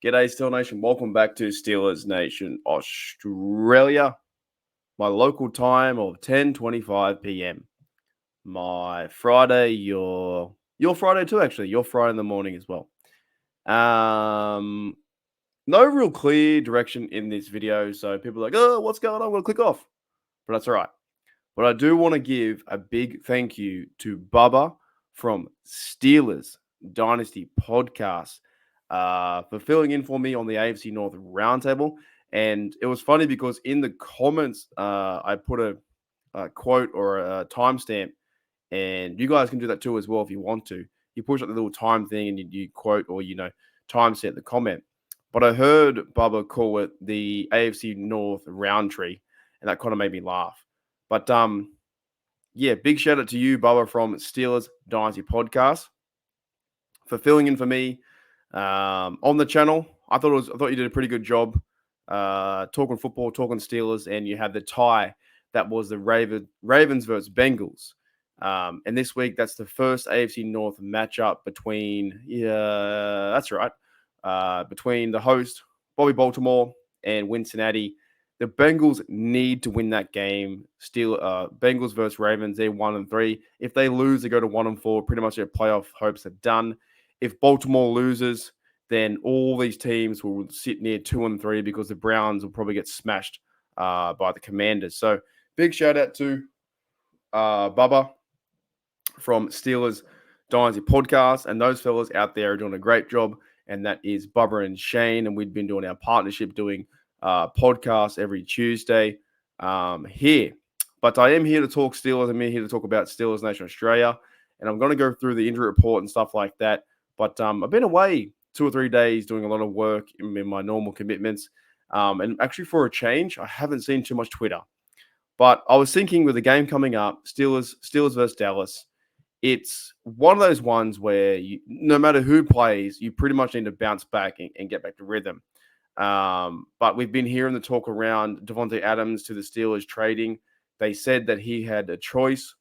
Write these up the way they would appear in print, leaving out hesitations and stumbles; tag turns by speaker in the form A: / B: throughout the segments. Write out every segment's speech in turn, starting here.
A: G'day, Steel Nation. Welcome back to Steelers Nation Australia. My local time of 10:25 p.m. My Friday, your Friday too, actually. Your Friday in the morning as well. No real clear direction in this video, so people are like, oh, what's going on? I'm gonna click off. But that's all right. But I do want to give a big thank you to Bubba from Steelers Dynasty Podcast for filling in for me on the AFC North Roundtable. And it was funny because in the comments, I put a quote or a timestamp, and you guys can do that too as well if you want to. You push up the little time thing and you quote or, timestamp the comment. But I heard Bubba call it the AFC North round tree, and that kind of made me laugh. But yeah, big shout out to you, Bubba, from Steelers Dynasty Podcast, for filling in for me on the channel. I thought you did a pretty good job talking football, talking Steelers, and you had the tie that was the Ravens versus Bengals. And this week, that's the first AFC North matchup between between the host Bobby Baltimore and Cincinnati. The Bengals need to win that game. Bengals versus Ravens, they're 1-3. If they lose, they go to 1-4. Pretty much their playoff hopes are done. If Baltimore loses, then all these teams will sit near 2-3 because the Browns will probably get smashed by the Commanders. So big shout out to Bubba from Steelers Dynasty Podcast, and those fellas out there are doing a great job. And that is Bubba and Shane, and we've been doing our partnership, doing podcasts every Tuesday here. But I am here to talk Steelers. I'm here to talk about Steelers Nation Australia, and I'm going to go through the injury report and stuff like that. But I've been away 2 or 3 days doing a lot of work in my normal commitments. And actually, for a change, I haven't seen too much Twitter. But I was thinking with the game coming up, Steelers versus Dallas, it's one of those ones where no matter who plays, you pretty much need to bounce back and get back to rhythm. But we've been hearing the talk around Davante Adams to the Steelers trading. They said that he had a choice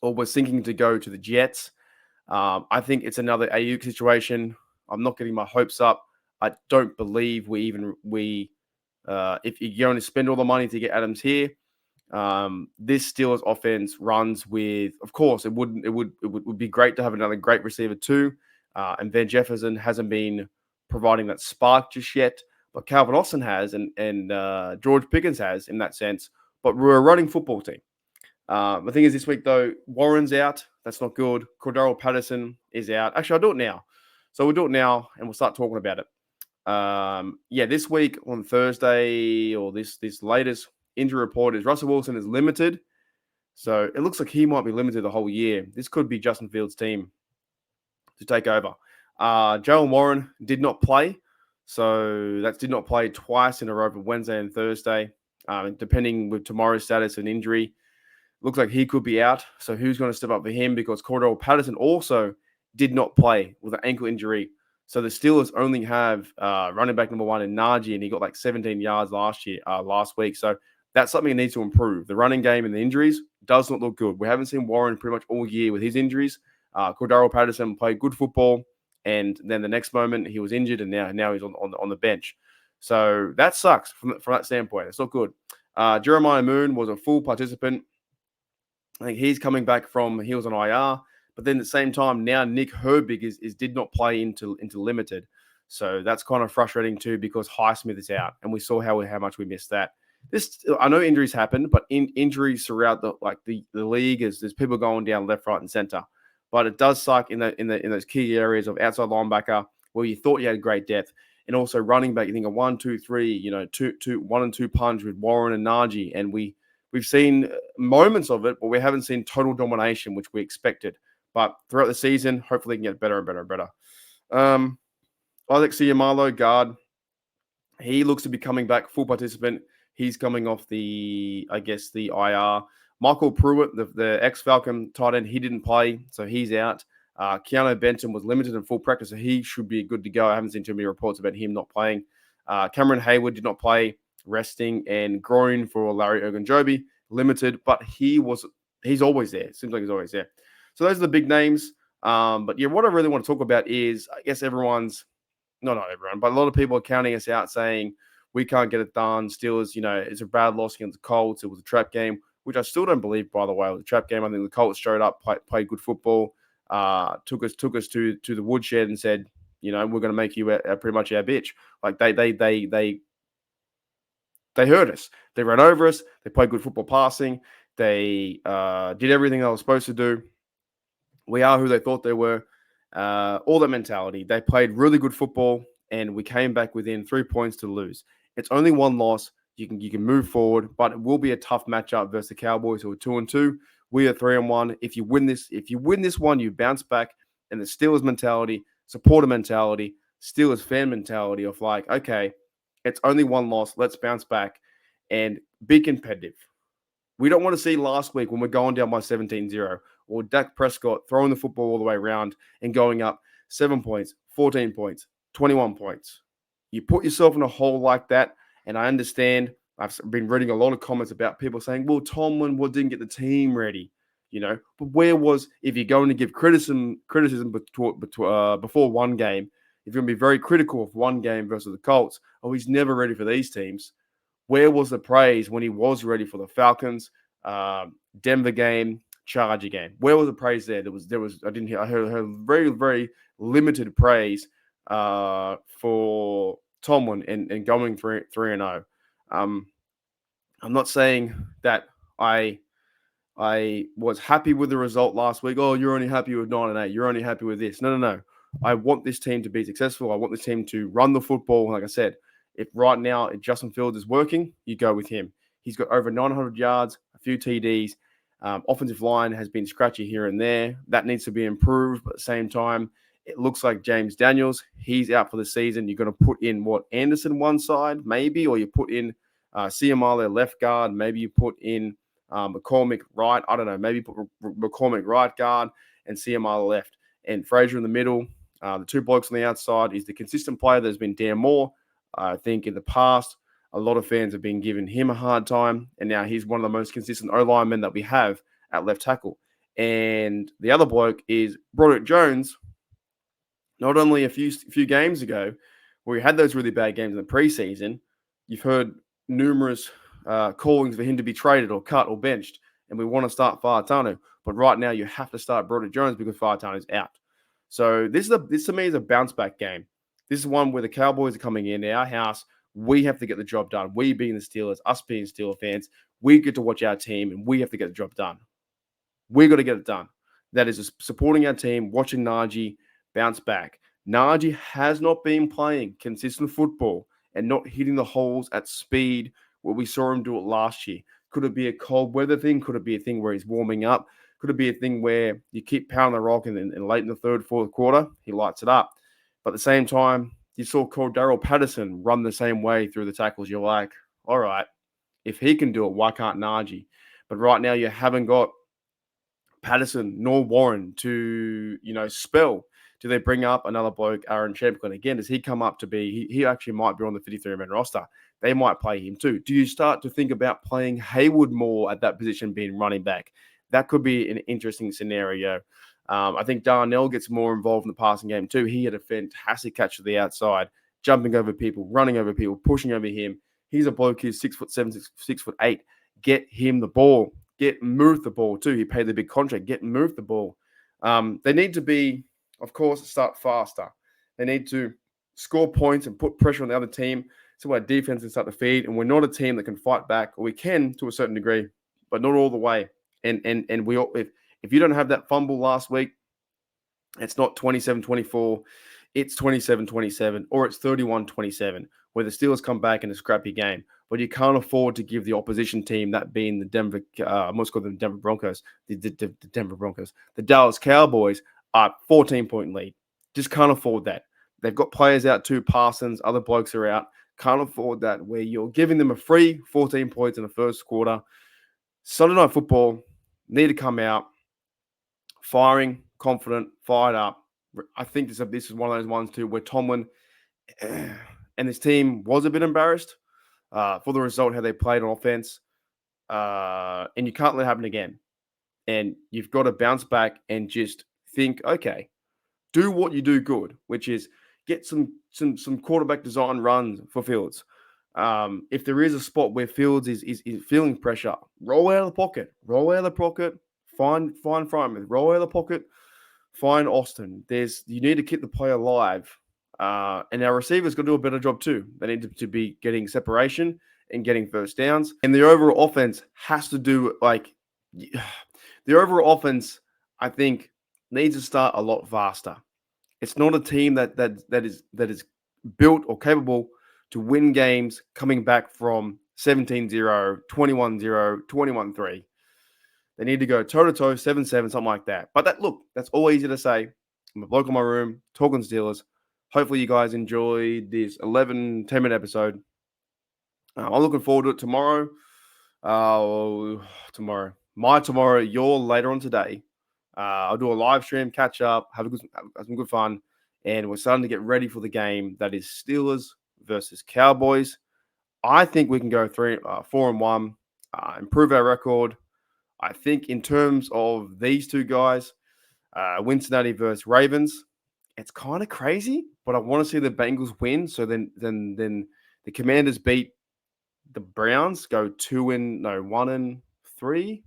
A: or was thinking to go to the Jets. I think it's another Ayuk situation. I'm not getting my hopes up. I don't believe if you're going to spend all the money to get Adams here, this Steelers offense runs with, of course, it would be great to have another great receiver too. And Van Jefferson hasn't been providing that spark just yet, but Calvin Austin has, and George Pickens has in that sense. But we're a running football team. The thing is, this week though, Warren's out. That's not good. Cordero Patterson is out. Actually, I'll do it now. So we'll do it now, and we'll start talking about it. This week on Thursday, or this latest injury report is Russell Wilson is limited. So it looks like he might be limited the whole year. This could be Justin Fields' team to take over. Jalen Warren did not play. So that did not play twice in a row for Wednesday and Thursday. Depending with tomorrow's status and injury, looks like he could be out. So who's going to step up for him? Because Cordero Patterson also did not play with an ankle injury. So the Steelers only have running back number 1 in Najee, and he got like 17 yards last week. So that's something that needs to improve. The running game and the injuries does not look good. We haven't seen Warren pretty much all year with his injuries. Cordero Patterson played good football, and then the next moment he was injured, and now he's on the bench. So that sucks from that standpoint. It's not good. Jeremiah Moon was a full participant. I think he's coming back he was on IR. But then at the same time, now Nick Herbig did not play into limited. So that's kind of frustrating too, because Highsmith is out, and we saw how much we missed that. I know injuries happen, but injuries throughout the league there's people going down left, right, and center. But it does suck in those key areas of outside linebacker where you thought you had great depth, and also running back. You think a 1, 2, 3, 1 and 2 punch with Warren and Najee, and we've seen moments of it, but we haven't seen total domination, which we expected. But throughout the season, hopefully he can get better and better and better. Isaac Seumalo, guard, he looks to be coming back, full participant. He's coming off the IR. Michael Pruitt, the ex-Falcon tight end, he didn't play, so he's out. Keanu Benton was limited in full practice, so he should be good to go. I haven't seen too many reports about him not playing. Cameron Hayward did not play, resting, and groin for Larry Ogunjobi, limited, but he's always there. Seems like he's always there. So those are the big names. But yeah, what I really want to talk about is, I guess, everyone's not everyone, but a lot of people are counting us out saying we can't get it done. Steelers, it's a bad loss against the Colts. It was a trap game, which I still don't believe, by the way. It was a trap game. I think the Colts showed up, played good football, took us to the woodshed and said, we're going to make you pretty much our bitch. Like they hurt us. They ran over us. They played good football passing. They did everything they were supposed to do. We are who they thought they were. All that mentality. They played really good football, and we came back within 3 points to lose. It's only one loss. You can move forward, but it will be a tough matchup versus the Cowboys, who are 2-2. We are 3-1. If you win this one, you bounce back. And the Steelers mentality, supporter mentality, Steelers fan mentality of like, okay, it's only one loss. Let's bounce back and be competitive. We don't want to see last week when we're going down by 17-0 or Dak Prescott throwing the football all the way around and going up 7 points, 14 points, 21 points. You put yourself in a hole like that, and I understand. I've been reading a lot of comments about people saying, well, Tomlin didn't get the team ready, But if you're going to give criticism before one game, if you're going to be very critical of one game versus the Colts, he's never ready for these teams. Where was the praise when he was ready for the Falcons, Denver game, Charger game? Where was the praise there? I heard very, very limited praise for Tomlin and going 3-0. I'm not saying that I was happy with the result last week. Oh, you're only happy with 9-8. You're only happy with this. No. I want this team to be successful. I want this team to run the football. Like I said, if right now Justin Fields is working, you go with him. He's got over 900 yards, a few TDs. Offensive line has been scratchy here and there. That needs to be improved. But at the same time, it looks like James Daniels, he's out for the season. You're going to put in Anderson one side, maybe, or you put in Ciamale left guard. Maybe you put in McCormick right. I don't know. Maybe put McCormick right guard and Ciamale left. And Frazier in the middle. The two blokes on the outside is the consistent player that's been Dan Moore. I think in the past, a lot of fans have been giving him a hard time, and now he's one of the most consistent O-linemen that we have at left tackle. And the other bloke is Broderick Jones. Not only a few games ago, where we had those really bad games in the preseason, you've heard numerous callings for him to be traded or cut or benched, and we want to start Faetanu. But right now, you have to start Broderick Jones because Faetanu is out. So this to me is a bounce back game. This is one where the Cowboys are coming in our house. We have to get the job done. We being the Steelers, us being Steelers fans, we get to watch our team and we have to get the job done. We got to get it done. That is supporting our team, watching Najee bounce back. Najee has not been playing consistent football and not hitting the holes at speed where we saw him do it last year. Could it be a cold weather thing? Could it be a thing where he's warming up? Could it be a thing where you keep pounding the rock and late in the third, fourth quarter, he lights it up? But at the same time, you saw Cordarrelle Patterson run the same way through the tackles. You're like, all right, if he can do it, why can't Najee? But right now you haven't got Patterson nor Warren to, spell. Do they bring up another bloke, Aaron Chamberlain? Again, does he come up to be, he actually might be on the 53-man roster. They might play him too. Do you start to think about playing Hayward more at that position, being running back? That could be an interesting scenario. I think Darnell gets more involved in the passing game too. He had a fantastic catch to the outside, jumping over people, running over people, pushing over him. He's a bloke who's 6'7", 6'8". Get him the ball. Move the ball too. He paid the big contract. Move the ball. They need to be, of course, start faster. They need to score points and put pressure on the other team so our defense can start to feed. And we're not a team that can fight back, or we can to a certain degree, but not all the way. And we all, if you don't have that fumble last week, it's not 27-24, it's 27-27, or it's 31-27, where the Steelers come back in a scrappy game. But you can't afford to give the opposition team, that being the Denver, I must call them Denver Broncos, the Denver Broncos, the Dallas Cowboys, a 14-point lead. Just can't afford that. They've got players out too, Parsons, other blokes are out. Can't afford that, where you're giving them a free 14 points in the first quarter. Sunday Night Football need to come out firing, confident, fired up. I think this is one of those ones too where Tomlin and his team was a bit embarrassed for the result, how they played on offense. And you can't let it happen again. And you've got to bounce back and just think, okay, do what you do good, which is get some some quarterback design runs for Fields. If there is a spot where Fields is feeling pressure, roll out of the pocket, find Frymouth, roll out of the pocket, find Austin. You need to keep the play alive. And our receivers got to do a better job too. They need to be getting separation and getting first downs. And the overall offense has to do the overall offense, I think, needs to start a lot faster. It's not a team that is built or capable to win games coming back from 17-0, 21-0, 21-3. They need to go toe-to-toe, 7-7, something like that. But that's all easy to say. I'm a bloke in my room, talking Steelers. Hopefully you guys enjoyed this 10-minute episode. I'm looking forward to it tomorrow. Tomorrow, you're later on today. I'll do a live stream, catch up, have some good fun. And we're starting to get ready for the game that is Steelers versus Cowboys. I think we can go 4-1, improve our record. I think in terms of these two guys, Cincinnati versus Ravens, it's kind of crazy, but I want to see the Bengals win. So then the Commanders beat the Browns, go 1-3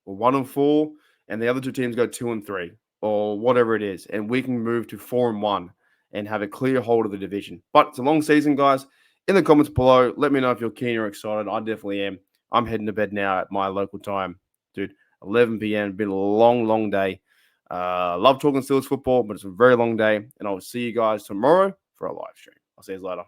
A: or 1-4, and the other two teams go 2-3 or whatever it is, and we can move to 4-1 and have a clear hold of the division. But it's a long season, guys. In the comments below, let me know if you're keen or excited. I definitely am. I'm heading to bed now at my local time, dude. 11 p.m. Been a long, long day. Love talking Steelers football, but it's a very long day. And I'll see you guys tomorrow for a live stream. I'll see you later.